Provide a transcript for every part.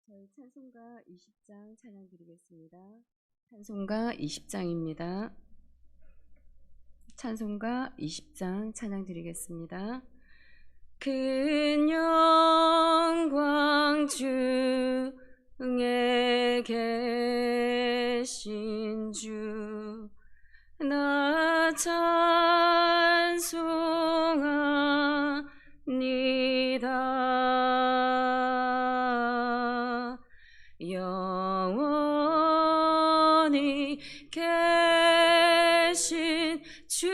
저희 찬송가 20장 찬양 드리겠습니다. 찬송가 20장입니다. 찬송가 20장 찬양 드리겠습니다. 큰 영광 중에 계신 주 나 찬송합니다. 영원히 계신 주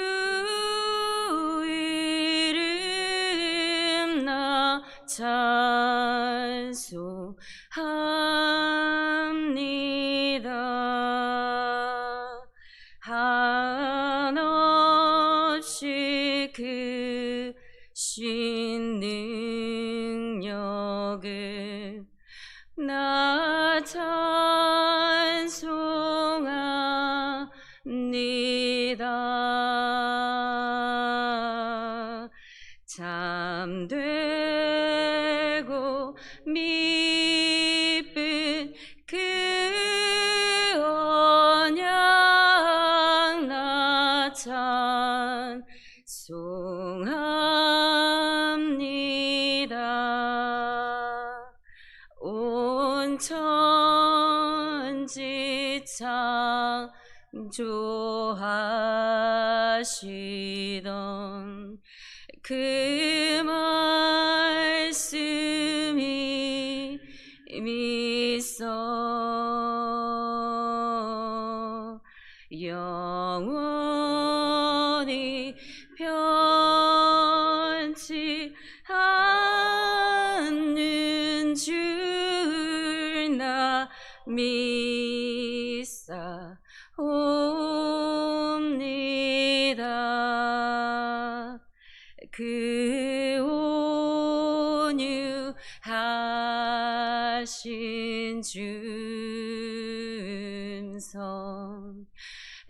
이름 나 찬송합니다. 한없이 크신 능력을 나 찬송합니다. 참되고 미쁜 그 언약 나 찬송합니다. 온 천지 창조하시던 그 말씀이 믿어 영원히 변치 않는 줄 나 믿사옵니다. 그 온유하신 주음성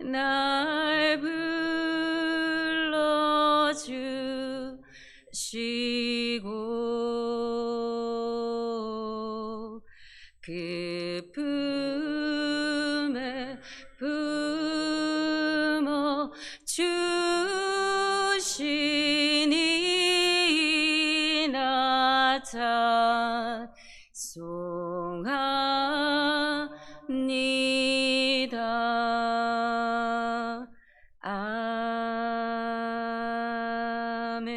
날 불러주시고 그 품에 품어 주시니 나 찬송합니다. 아멘.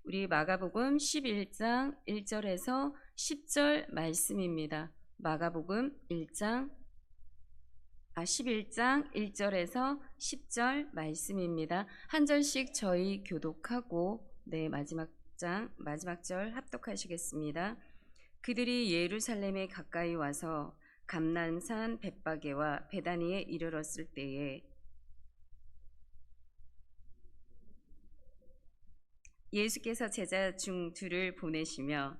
우리 마가복음 11장 1절에서 10절 말씀입니다. 마가복음 11장 1절에서 10절 말씀입니다. 한 절씩 저희 교독하고 마지막 절 합독하시겠습니다. 그들이 예루살렘에 가까이 와서 감람산 벳바게와 베다니에 이르렀을 때에 예수께서 제자 중 둘을 보내시며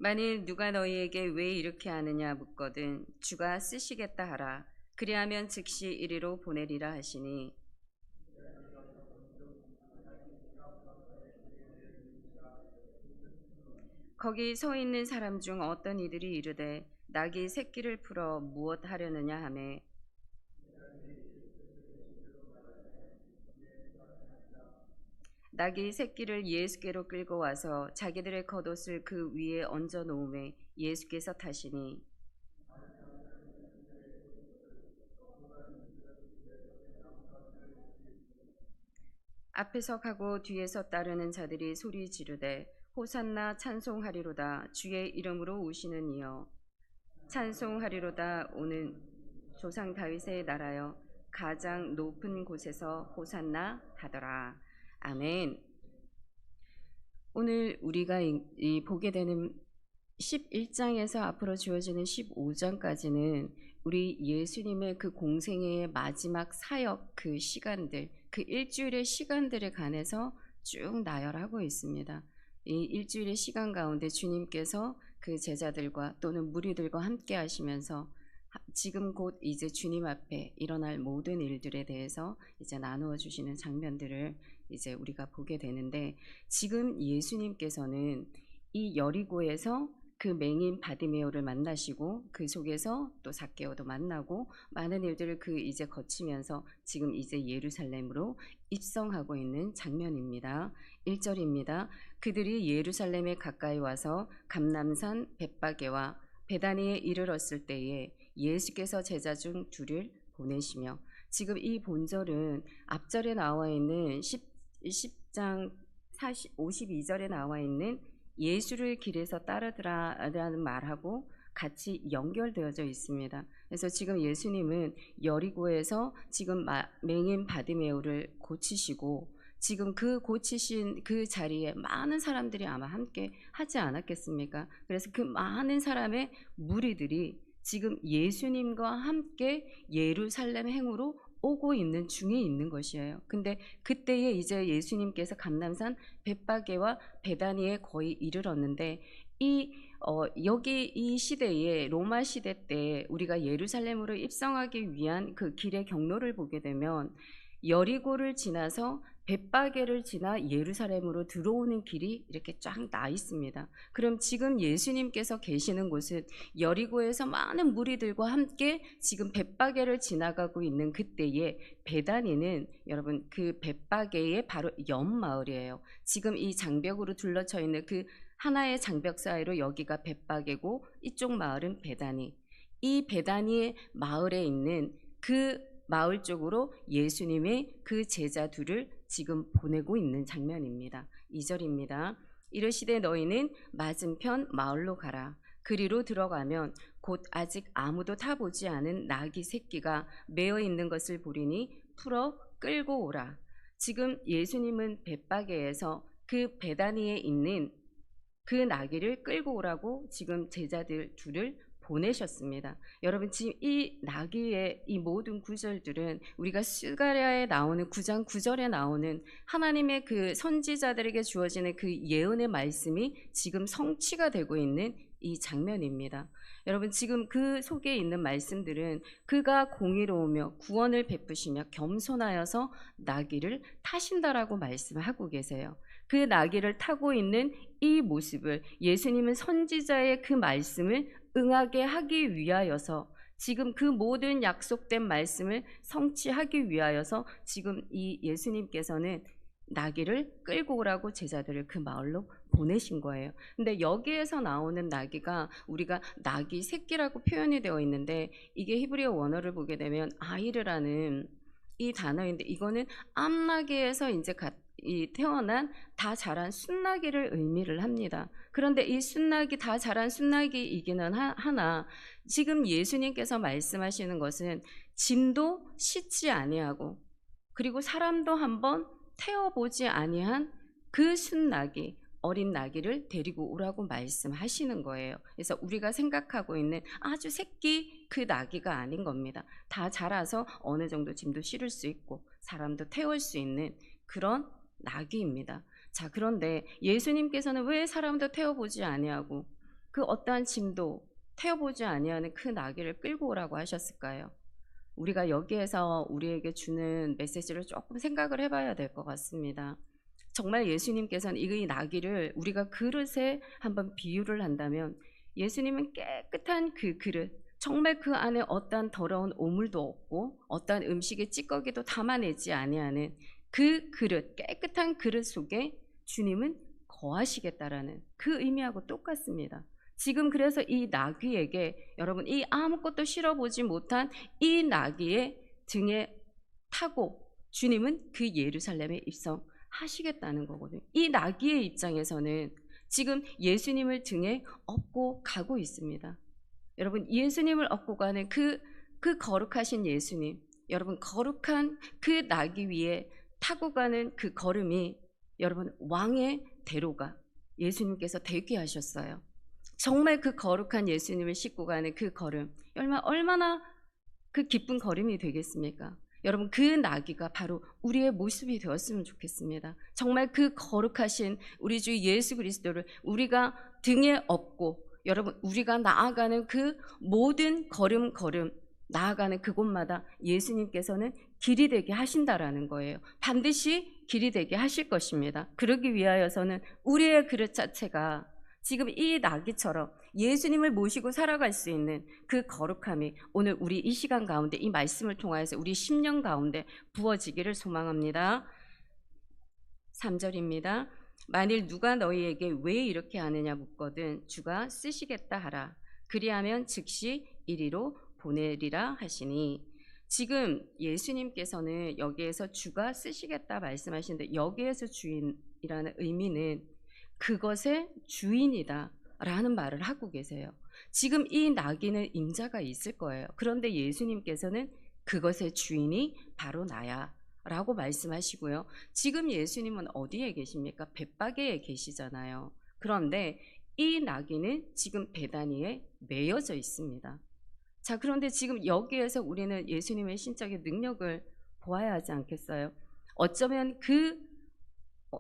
만일 누가 너희에게 왜 이렇게 하느냐 묻거든 주가 쓰시겠다 하라. 그리하면 즉시 이리로 보내리라 하시니 거기 서 있는 사람 중 어떤 이들이 이르되 낙이 새끼를 풀어 무엇 하려느냐 하매 낙이 새끼를 예수께로 끌고 와서 자기들의 겉옷을 그 위에 얹어 놓음에 예수께서 타시니 앞에서 가고 뒤에서 따르는 자들이 소리 지르되 호산나 찬송하리로다 주의 이름으로 오시는 이여 찬송하리로다 오는 조상 다윗의 나라여 가장 높은 곳에서 호산나 하더라. 아멘. 오늘 우리가 보게 되는 11장에서 앞으로 주어지는 15장까지는 우리 예수님의 그 공생애의 마지막 사역 그 시간들, 그 일주일의 시간들에 관해서 쭉 나열하고 있습니다. 이 일주일의 시간 가운데 주님께서 그 제자들과 또는 무리들과 함께 하시면서 지금 곧 이제 주님 앞에 일어날 모든 일들에 대해서 이제 나누어 주시는 장면들을 이제 우리가 보게 되는데, 지금 예수님께서는 이 여리고에서 그 맹인 바디메오를 만나시고 그 속에서 또 삭개오도 만나고 많은 일들을 그 이제 거치면서 지금 이제 예루살렘으로 입성하고 있는 장면입니다. 1절입니다. 그들이 예루살렘에 가까이 와서 감람산 벳바게와 베다니에 이르렀을 때에 예수께서 제자 중 둘을 보내시며, 지금 이 본절은 앞절에 나와 있는 10장 52절에 나와 있는 예수를 길에서 따르더라라는 말하고 같이 연결되어져 있습니다. 그래서 지금 예수님은 여리고에서 지금 맹인 바디메오를 고치시고, 지금 그 고치신 그 자리에 많은 사람들이 아마 함께 하지 않았겠습니까? 그래서 그 많은 사람의 무리들이 지금 예수님과 함께 예루살렘 행으로 오고 있는 중에 있는 것이에요. 근데 그때에 이제 예수님께서 감람산 벳바게와 베다니에 거의 이르렀는데, 여기 이 시대에 로마 시대 때 우리가 예루살렘으로 입성하기 위한 그 길의 경로를 보게 되면 여리고를 지나서 벳바게를 지나 예루살렘으로 들어오는 길이 이렇게 쫙 나 있습니다. 그럼 지금 예수님께서 계시는 곳은 여리고에서 많은 무리들과 함께 지금 벳바게를 지나가고 있는 그때에, 베다니는 여러분 그 벳바게의 바로 옆 마을이에요. 지금 이 장벽으로 둘러쳐 있는 그 하나의 장벽 사이로 여기가 벳바게고 이쪽 마을은 베다니. 이 베다니의 마을에 있는 그 마을 쪽으로 예수님의 그 제자 둘을 지금 보내고 있는 장면입니다. 2절입니다. 이르시되 너희는 맞은편 마을로 가라. 그리로 들어가면 곧 아직 아무도 타보지 않은 나귀 새끼가 매어 있는 것을 보리니 풀어 끌고 오라. 지금 예수님은 벳바게에서 그 베다니에 있는 그 나귀를 끌고 오라고 지금 제자들 둘을 보내셨습니다. 여러분, 지금 이 나귀의 이 모든 구절들은 우리가 스가랴에 나오는 9장 9절에 나오는 하나님의 그 선지자들에게 주어지는 그 예언의 말씀이 지금 성취가 되고 있는 이 장면입니다. 여러분, 지금 그 속에 있는 말씀들은 그가 공의로우며 구원을 베푸시며 겸손하여서 나귀를 타신다라고 말씀하고 계세요. 그 나귀를 타고 있는 이 모습을 예수님은 선지자의 그 말씀을 응하게 하기 위하여서, 지금 그 모든 약속된 말씀을 성취하기 위하여서 지금 이 예수님께서는 나귀를 끌고 오라고 제자들을 그 마을로 보내신 거예요. 근데 여기에서 나오는 나귀가 우리가 나귀 새끼라고 표현이 되어 있는데, 이게 히브리어 원어를 보게 되면 아이르라는 이 단어인데, 이거는 암나귀에서 이제 이 태어난 다 자란 순나귀를 의미를 합니다. 그런데 이 순나귀, 다 자란 순나귀이기는 하나, 지금 예수님께서 말씀하시는 것은 짐도 싣지 아니하고 그리고 사람도 한번 태워보지 아니한 그 순나귀, 어린 나귀를 데리고 오라고 말씀하시는 거예요. 그래서 우리가 생각하고 있는 아주 새끼 그 나귀가 아닌 겁니다. 다 자라서 어느 정도 짐도 실을 수 있고 사람도 태울 수 있는 그런 나귀입니다. 자, 그런데 예수님께서는 왜 사람도 태워보지 아니하고 그 어떠한 짐도 태워보지 아니하는 그 나귀를 끌고 오라고 하셨을까요? 우리가 여기에서 우리에게 주는 메시지를 조금 생각을 해봐야 될 것 같습니다. 정말 예수님께서는 이 나귀를 우리가 그릇에 한번 비유를 한다면, 예수님은 깨끗한 그 그릇, 정말 그 안에 어떠한 더러운 오물도 없고 어떠한 음식의 찌꺼기도 담아내지 아니하는 그 그릇, 깨끗한 그릇 속에 주님은 거하시겠다라는 그 의미하고 똑같습니다. 지금 그래서 이 나귀에게, 여러분, 이 아무것도 실어보지 못한 이 나귀의 등에 타고 주님은 그 예루살렘에 입성하시겠다는 거거든요. 이 나귀의 입장에서는 지금 예수님을 등에 업고 가고 있습니다. 여러분, 예수님을 업고 가는 그 거룩하신 예수님, 여러분, 거룩한 그 나귀 위에 타고 가는 그 걸음이, 여러분, 왕의 대로가 예수님께서 대기하셨어요. 정말 그 거룩한 예수님을 싣고 가는 그 걸음, 얼마나 그 기쁜 걸음이 되겠습니까? 여러분, 그 나귀가 바로 우리의 모습이 되었으면 좋겠습니다. 정말 그 거룩하신 우리 주 예수 그리스도를 우리가 등에 업고, 여러분, 우리가 나아가는 그 모든 걸음 나아가는 그곳마다 예수님께서는 길이 되게 하신다라는 거예요. 반드시 길이 되게 하실 것입니다. 그러기 위하여서는 우리의 그릇 자체가 지금 이 나귀처럼 예수님을 모시고 살아갈 수 있는 그 거룩함이 오늘 우리 이 시간 가운데 이 말씀을 통하여서 우리 심령 가운데 부어지기를 소망합니다. 3절입니다. 만일 누가 너희에게 왜 이렇게 하느냐 묻거든 주가 쓰시겠다 하라. 그리하면 즉시 이리로 보내리라 하시니, 지금 예수님께서는 여기에서 주가 쓰시겠다 말씀하시는데 여기에서 주인이라는 의미는 그것의 주인이다 라는 말을 하고 계세요. 지금 이 나귀는 임자가 있을 거예요. 그런데 예수님께서는 그것의 주인이 바로 나야 라고 말씀하시고요. 지금 예수님은 어디에 계십니까? 벳바게에 계시잖아요. 그런데 이 나귀는 지금 베다니에 매여져 있습니다. 자, 그런데 지금 여기에서 우리는 예수님의 신적인 능력을 보아야 하지 않겠어요? 어쩌면 그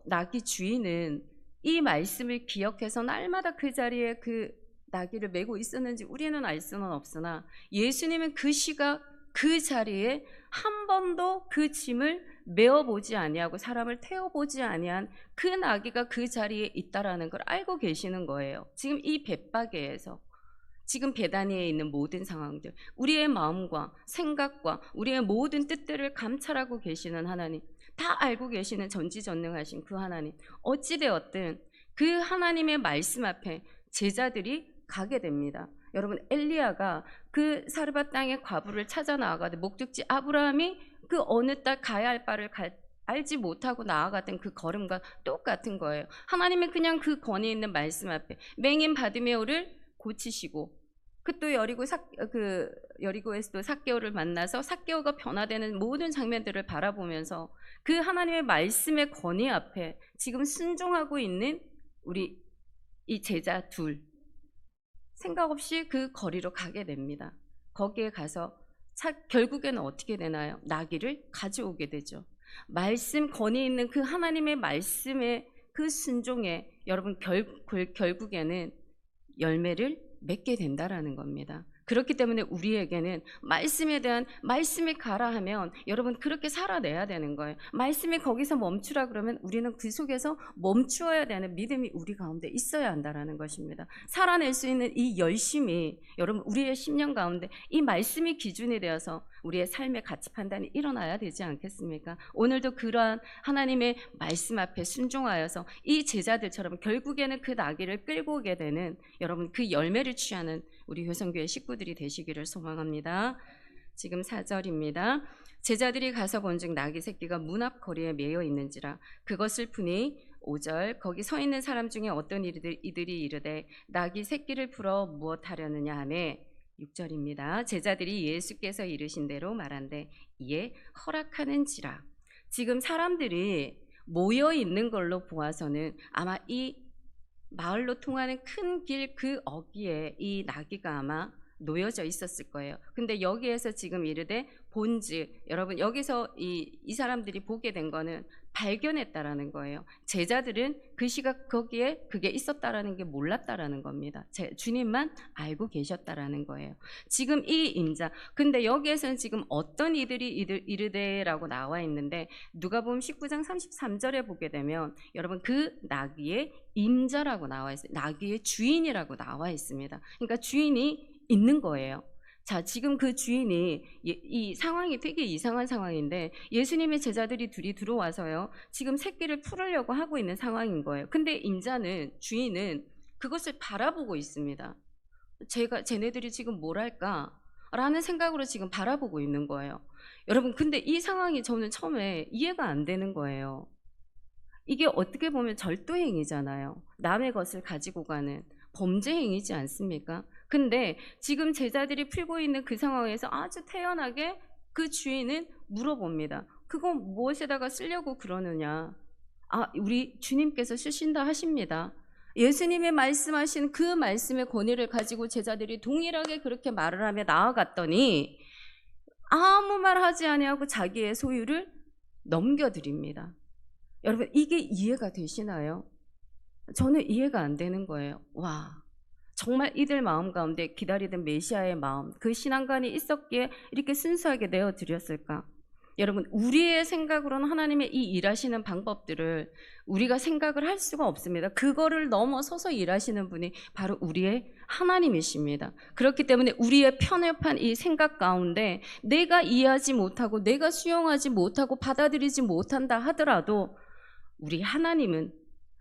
나귀 주인은 이 말씀을 기억해서 날마다 그 자리에 그 나귀를 메고 있었는지 우리는 알 수는 없으나 예수님은 그 시각 그 자리에 한 번도 그 짐을 메어보지 아니하고 사람을 태워보지 아니한 그 나귀가 그 자리에 있다라는 걸 알고 계시는 거예요. 지금 이 벳바게에서 지금 베다니에 있는 모든 상황들, 우리의 마음과 생각과 우리의 모든 뜻들을 감찰하고 계시는 하나님, 다 알고 계시는 전지전능하신 그 하나님, 어찌되었든 그 하나님의 말씀 앞에 제자들이 가게 됩니다. 여러분, 엘리야가 그 사르밧 땅의 과부를 찾아 나아가되 목적지 아브라함이 그 어느 딸 가야 할 바를 알지 못하고 나아갔던 그 걸음과 똑같은 거예요. 하나님은 그냥 그 권위 있는 말씀 앞에 맹인 바디메오를 고치시고, 그 또 여리고에서도 삭개오를 만나서 삭개오가 변화되는 모든 장면들을 바라보면서 그 하나님의 말씀의 권위 앞에 지금 순종하고 있는 우리 이 제자 둘, 생각 없이 그 거리로 가게 됩니다. 거기에 가서 결국에는 어떻게 되나요? 나귀를 가져오게 되죠. 말씀 권위 있는 그 하나님의 말씀의 그 순종에 여러분 결국에는 열매를 맺게 된다라는 겁니다. 그렇기 때문에 우리에게는 말씀에 대한 말씀이 가라 하면 여러분 그렇게 살아내야 되는 거예요. 말씀이 거기서 멈추라 그러면 우리는 그 속에서 멈추어야 되는 믿음이 우리 가운데 있어야 한다라는 것입니다. 살아낼 수 있는 이 열심이 여러분 우리의 심령 가운데 이 말씀이 기준이 되어서 우리의 삶의 가치 판단이 일어나야 되지 않겠습니까? 오늘도 그러한 하나님의 말씀 앞에 순종하여서 이 제자들처럼 결국에는 그 나귀를 끌고 오게 되는 여러분 그 열매를 취하는 우리 효성교회 식구들이 되시기를 소망합니다. 지금 4절입니다. 제자들이 가서 본즉 나귀 새끼가 문 앞 거리에 매여 있는지라. 그것을 푸니 5절 거기 서 있는 사람 중에 어떤 이들이 이르되 나귀 새끼를 풀어 무엇하려느냐 하며 6절입니다. 제자들이 예수께서 이르신 대로 말한대 이에 허락하는지라. 지금 사람들이 모여 있는 걸로 보아서는 아마 이 마을로 통하는 큰 길 그 어귀에 이 나귀가 아마 놓여져 있었을 거예요. 근데 여기에서 지금 이르되 본즉, 여러분 여기서 이 사람들이 보게 된 거는 발견했다라는 거예요. 제자들은 그 시각 거기에 그게 있었다라는 게 몰랐다라는 겁니다. 주님만 알고 계셨다라는 거예요. 지금 이 임자, 근데 여기에서는 지금 어떤 이들이 이르되라고 나와 있는데 누가복음 19장 33절에 보게 되면 여러분 그 나귀의 임자라고 나와 있어요. 나귀의 주인이라고 나와 있습니다. 그러니까 주인이 있는 거예요. 자, 지금 그 주인이 이 상황이 되게 이상한 상황인데 예수님의 제자들이 둘이 들어와서요. 지금 새끼를 풀으려고 하고 있는 상황인 거예요. 근데 임자는 주인은 그것을 바라보고 있습니다. 쟤네들이 지금 뭘 할까? 라는 생각으로 지금 바라보고 있는 거예요. 여러분, 근데 이 상황이 저는 처음에 이해가 안 되는 거예요. 이게 어떻게 보면 절도행위잖아요. 남의 것을 가지고 가는 범죄행위지 않습니까? 근데 지금 제자들이 풀고 있는 그 상황에서 아주 태연하게 그 주인은 물어봅니다. 그거 무엇에다가 쓰려고 그러느냐? 아, 우리 주님께서 쓰신다 하십니다. 예수님의 말씀하신 그 말씀의 권위를 가지고 제자들이 동일하게 그렇게 말을 하며 나아갔더니 아무 말 하지 아니하고 자기의 소유를 넘겨드립니다. 여러분, 이게 이해가 되시나요? 저는 이해가 안 되는 거예요. 와, 정말 이들 마음 가운데 기다리던 메시아의 마음, 그 신앙관이 있었기에 이렇게 순수하게 내어드렸을까? 여러분, 우리의 생각으로는 하나님의 이 일하시는 방법들을 우리가 생각을 할 수가 없습니다. 그거를 넘어서서 일하시는 분이 바로 우리의 하나님이십니다. 그렇기 때문에 우리의 편협한 이 생각 가운데 내가 이해하지 못하고 내가 수용하지 못하고 받아들이지 못한다 하더라도 우리 하나님은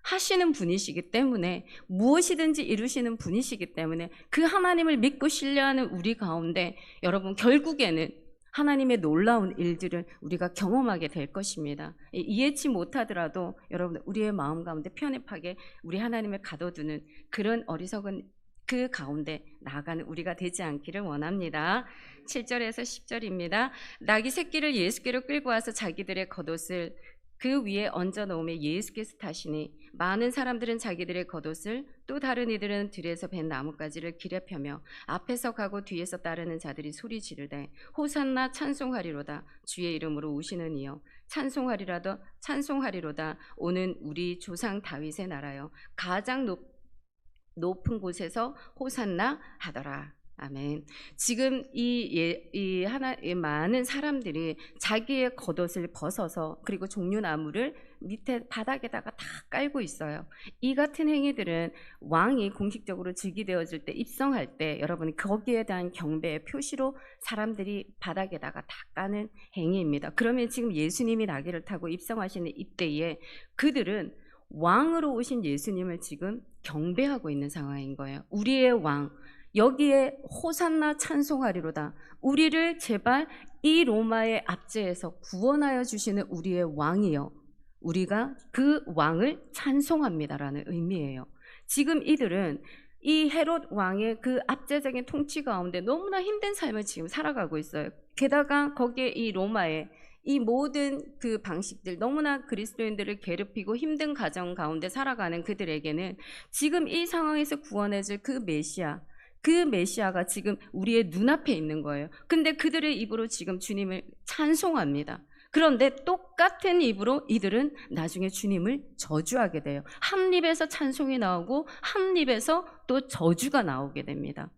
하시는 분이시기 때문에, 무엇이든지 이루시는 분이시기 때문에 그 하나님을 믿고 신뢰하는 우리 가운데 여러분, 결국에는 하나님의 놀라운 일들을 우리가 경험하게 될 것입니다. 이해치 못하더라도 여러분, 우리의 마음 가운데 편협하게 우리 하나님을 가둬두는 그런 어리석은 그 가운데 나아가는 우리가 되지 않기를 원합니다. 7절에서 10절입니다. 낙이 새끼를 예수께로 끌고 와서 자기들의 겉옷을 그 위에 얹어 놓으며 예수께서 타시니 많은 사람들은 자기들의 겉옷을, 또 다른 이들은 들에서 벤 나뭇가지를 길에 펴며 앞에서 가고 뒤에서 따르는 자들이 소리 지르되 호산나 찬송하리로다 주의 이름으로 오시는 이여 찬송하리로다 오는 우리 조상 다윗의 나라여 가장 높은 곳에서 호산나 하더라. 아멘. 지금 이 많은 사람들이 자기의 겉옷을 벗어서 그리고 종려나무를 밑에 바닥에다가 다 깔고 있어요. 이 같은 행위들은 왕이 공식적으로 즉위되어질 때, 입성할 때 여러분 거기에 대한 경배의 표시로 사람들이 바닥에다가 다 까는 행위입니다. 그러면 지금 예수님이 나귀를 타고 입성하시는 이때에 그들은 왕으로 오신 예수님을 지금 경배하고 있는 상황인 거예요. 우리의 왕, 여기에 호산나 찬송하리로다. 우리를 제발 이 로마의 압제에서 구원하여 주시는 우리의 왕이여, 우리가 그 왕을 찬송합니다라는 의미예요. 지금 이들은 이 헤롯 왕의 그 압제적인 통치 가운데 너무나 힘든 삶을 지금 살아가고 있어요. 게다가 거기에 이 로마의 이 모든 그 방식들, 너무나 그리스도인들을 괴롭히고 힘든 가정 가운데 살아가는 그들에게는 지금 이 상황에서 구원해줄 그 메시아가 지금 우리의 눈앞에 있는 거예요. 근데 그들의 입으로 지금 주님을 찬송합니다. 그런데 똑같은 입으로 이들은 나중에 주님을 저주하게 돼요. 한 입에서 찬송이 나오고 한 입에서 또 저주가 나오게 됩니다.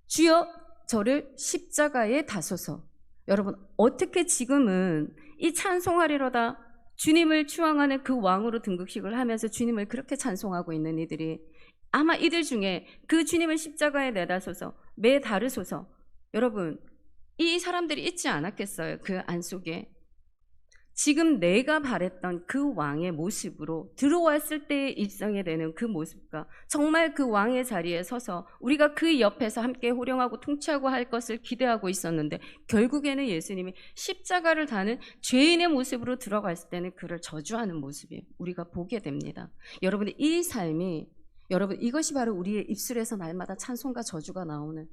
주여 저를 십자가에 다소서. 여러분, 어떻게 지금은 이 찬송하리로다 주님을 추앙하는 그 왕으로 등극식을 하면서 주님을 그렇게 찬송하고 있는 이들이, 아마 이들 중에 그 주님을 십자가에 내다소서, 매다르소서, 여러분 이 사람들이 있지 않았겠어요? 그 안속에 지금 내가 바랬던 그 왕의 모습으로 들어왔을 때에 입성이 되는 그 모습과 정말 그 왕의 자리에 서서 우리가 그 옆에서 함께 호령하고 통치하고 할 것을 기대하고 있었는데, 결국에는 예수님이 십자가를 다는 죄인의 모습으로 들어갔을 때는 그를 저주하는 모습이 우리가 보게 됩니다. 여러분, 이 삶이, 여러분 이것이 바로 우리의 입술에서 날마다 찬송과 저주가 나오는,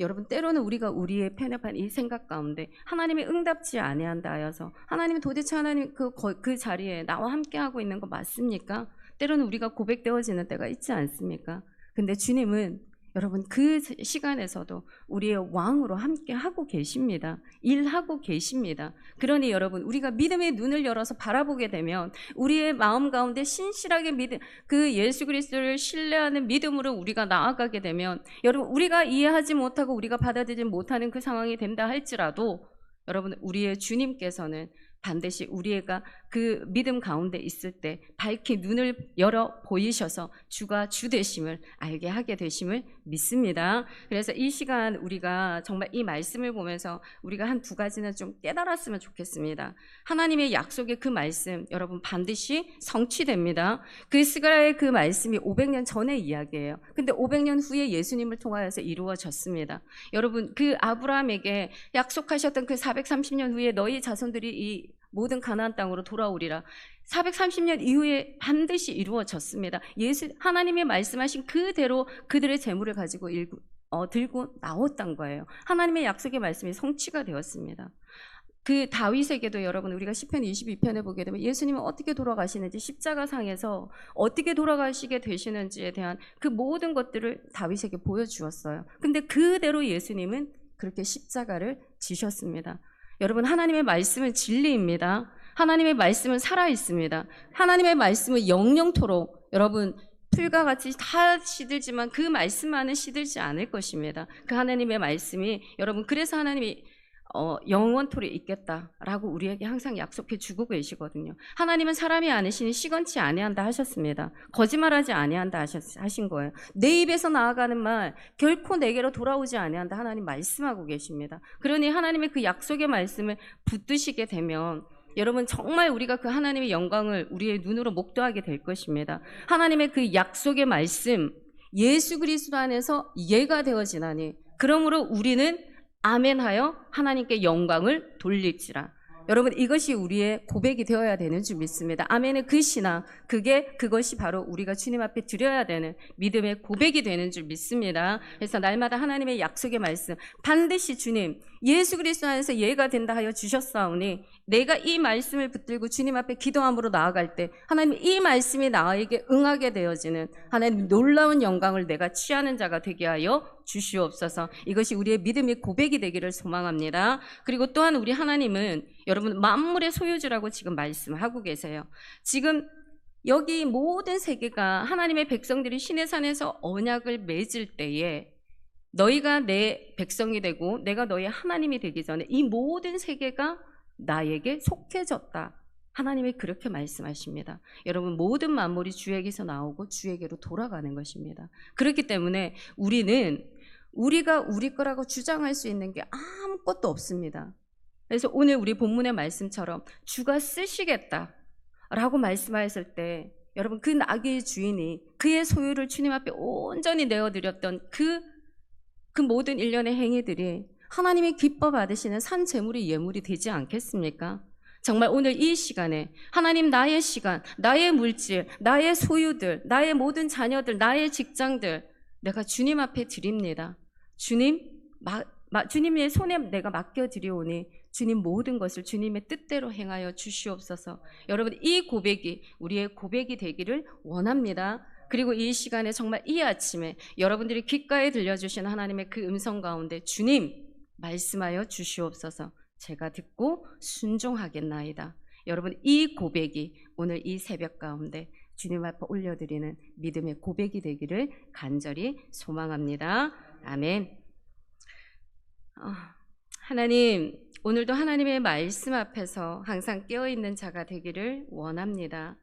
여러분 때로는 우리가 우리의 편협한 이 생각 가운데 하나님이 응답지 아니한다 하여서 하나님 도대체 하나님 그 자리에 나와 함께 하고 있는 거 맞습니까? 때로는 우리가 고백되어지는 때가 있지 않습니까? 근데 주님은 여러분 그 시간에서도 우리의 왕으로 함께 하고 계십니다. 일하고 계십니다. 그러니 여러분 우리가 믿음의 눈을 열어서 바라보게 되면 우리의 마음 가운데 신실하게 그 예수 그리스도를 신뢰하는 믿음으로 우리가 나아가게 되면, 여러분 우리가 이해하지 못하고 우리가 받아들이지 못하는 그 상황이 된다 할지라도 여러분 우리의 주님께서는 반드시 우리가 그 믿음 가운데 있을 때 밝히 눈을 열어 보이셔서 주가 주 되심을 알게 하게 되심을 믿습니다. 그래서 이 시간 우리가 정말 이 말씀을 보면서 우리가 한 두 가지는 좀 깨달았으면 좋겠습니다. 하나님의 약속의 그 말씀 여러분 반드시 성취됩니다. 그 스가랴의 그 말씀이 500년 전의 이야기예요. 근데 500년 후에 예수님을 통하여서 이루어졌습니다. 여러분 그 아브라함에게 약속하셨던 그 430년 후에 너희 자손들이 이 모든 가나안 땅으로 돌아오리라, 430년 이후에 반드시 이루어졌습니다. 하나님이 말씀하신 그대로 그들의 재물을 가지고 들고 나왔던 거예요. 하나님의 약속의 말씀이 성취가 되었습니다. 그 다윗에게도 여러분 우리가 시편 22편에 보게 되면 예수님은 어떻게 돌아가시는지, 십자가상에서 어떻게 돌아가시게 되시는지에 대한 그 모든 것들을 다윗에게 보여주었어요. 근데 그대로 예수님은 그렇게 십자가를 지셨습니다. 여러분 하나님의 말씀은 진리입니다. 하나님의 말씀은 살아있습니다. 하나님의 말씀은 영영토록 여러분 풀과 같이 다 시들지만 그 말씀만은 시들지 않을 것입니다. 그 하나님의 말씀이 여러분, 그래서 하나님이 영원토록 있겠다라고 우리에게 항상 약속해 주고 계시거든요. 하나님은 사람이 아니시니 시건치 아니한다 하셨습니다. 거짓말하지 아니한다 하신 거예요. 내 입에서 나아가는 말 결코 내게로 돌아오지 아니한다 하나님 말씀하고 계십니다. 그러니 하나님의 그 약속의 말씀을 붙드시게 되면 여러분, 정말 우리가 그 하나님의 영광을 우리의 눈으로 목도하게 될 것입니다. 하나님의 그 약속의 말씀, 예수 그리스도 안에서 예가 되어지나니 그러므로 우리는 아멘하여 하나님께 영광을 돌릴지라. 여러분, 이것이 우리의 고백이 되어야 되는 줄 믿습니다. 아멘의 그 신앙, 그것이 바로 우리가 주님 앞에 드려야 되는 믿음의 고백이 되는 줄 믿습니다. 그래서 날마다 하나님의 약속의 말씀, 반드시 주님 예수 그리스도 안에서 예가 된다 하여 주셨사오니 내가 이 말씀을 붙들고 주님 앞에 기도함으로 나아갈 때 하나님, 이 말씀이 나에게 응하게 되어지는 하나님 놀라운 영광을 내가 취하는 자가 되게 하여 주시옵소서. 이것이 우리의 믿음의 고백이 되기를 소망합니다. 그리고 또한 우리 하나님은 여러분 만물의 소유주라고 지금 말씀하고 계세요. 지금 여기 모든 세계가 하나님의 백성들이 시내 산에서 언약을 맺을 때에 너희가 내 백성이 되고 내가 너희의 하나님이 되기 전에 이 모든 세계가 나에게 속해졌다. 하나님이 그렇게 말씀하십니다. 여러분, 모든 만물이 주에게서 나오고 주에게로 돌아가는 것입니다. 그렇기 때문에 우리가 우리 거라고 주장할 수 있는 게 아무것도 없습니다. 그래서 오늘 우리 본문의 말씀처럼 주가 쓰시겠다라고 말씀하셨을 때 여러분, 그 나귀의 주인이 그의 소유를 주님 앞에 온전히 내어드렸던 그 모든 일련의 행위들이 하나님이 기뻐 받으시는 산 제물이 예물이 되지 않겠습니까? 정말 오늘 이 시간에 하나님, 나의 시간, 나의 물질, 나의 소유들, 나의 모든 자녀들, 나의 직장들 내가 주님 앞에 드립니다. 주님의 손에 내가 맡겨드리오니 주님 모든 것을 주님의 뜻대로 행하여 주시옵소서. 여러분, 이 고백이 우리의 고백이 되기를 원합니다. 그리고 이 시간에 정말 이 아침에 여러분들이 귓가에 들려주신 하나님의 그 음성 가운데 주님 말씀하여 주시옵소서. 제가 듣고 순종하겠나이다. 여러분, 이 고백이 오늘 이 새벽 가운데 주님 앞에 올려드리는 믿음의 고백이 되기를 간절히 소망합니다. 아멘. 하나님, 오늘도 하나님의 말씀 앞에서 항상 깨어있는 자가 되기를 원합니다.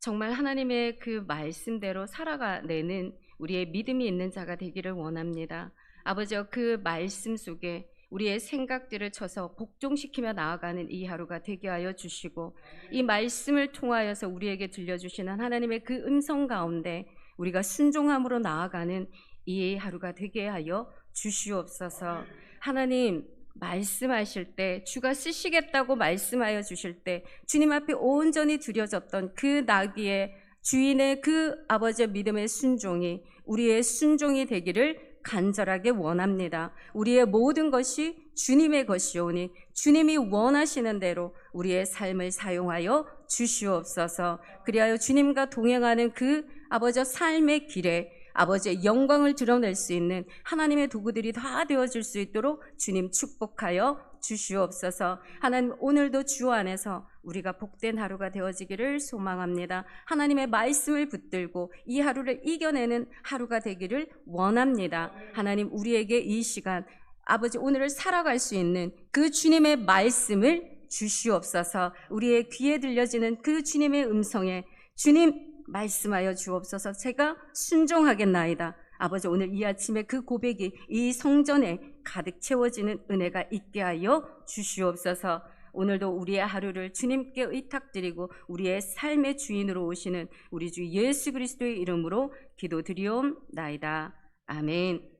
정말 하나님의 그 말씀대로 살아가내는 우리의 믿음이 있는 자가 되기를 원합니다. 아버지여, 그 말씀 속에 우리의 생각들을 쳐서 복종시키며 나아가는 이 하루가 되게 하여 주시고, 이 말씀을 통하여서 우리에게 들려주시는 하나님의 그 음성 가운데 우리가 순종함으로 나아가는 이 하루가 되게 하여 주시옵소서. 하나님, 말씀하실 때, 주가 쓰시겠다고 말씀하여 주실 때 주님 앞에 온전히 드려졌던 그 나귀의 주인의 그 아버지의 믿음의 순종이 우리의 순종이 되기를 간절하게 원합니다. 우리의 모든 것이 주님의 것이오니 주님이 원하시는 대로 우리의 삶을 사용하여 주시옵소서. 그리하여 주님과 동행하는 그 아버지의 삶의 길에 아버지의 영광을 드러낼 수 있는 하나님의 도구들이 다 되어줄 수 있도록 주님 축복하여 주시옵소서. 하나님, 오늘도 주 안에서 우리가 복된 하루가 되어지기를 소망합니다. 하나님의 말씀을 붙들고 이 하루를 이겨내는 하루가 되기를 원합니다. 하나님, 우리에게 이 시간 아버지 오늘을 살아갈 수 있는 그 주님의 말씀을 주시옵소서. 우리의 귀에 들려지는 그 주님의 음성에 주님 말씀하여 주옵소서. 제가 순종하겠나이다. 아버지, 오늘 이 아침에 그 고백이 이 성전에 가득 채워지는 은혜가 있게 하여 주시옵소서. 오늘도 우리의 하루를 주님께 의탁드리고 우리의 삶의 주인으로 오시는 우리 주 예수 그리스도의 이름으로 기도드리옵나이다. 아멘.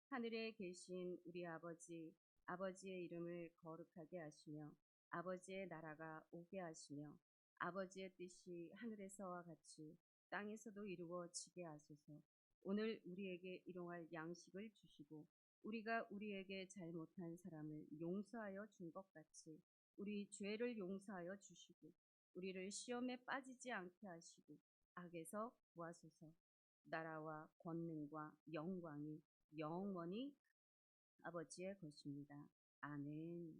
하늘에 계신 우리 아버지, 아버지의 이름을 거룩하게 하시며 아버지의 나라가 오게 하시며 아버지의 뜻이 하늘에서와 같이 땅에서도 이루어지게 하소서. 오늘 우리에게 일용할 양식을 주시고 우리가 우리에게 잘못한 사람을 용서하여 준 것 같이 우리 죄를 용서하여 주시고 우리를 시험에 빠지지 않게 하시고 악에서 구하소서. 나라와 권능과 영광이 영원히 아버지의 것입니다. 아멘.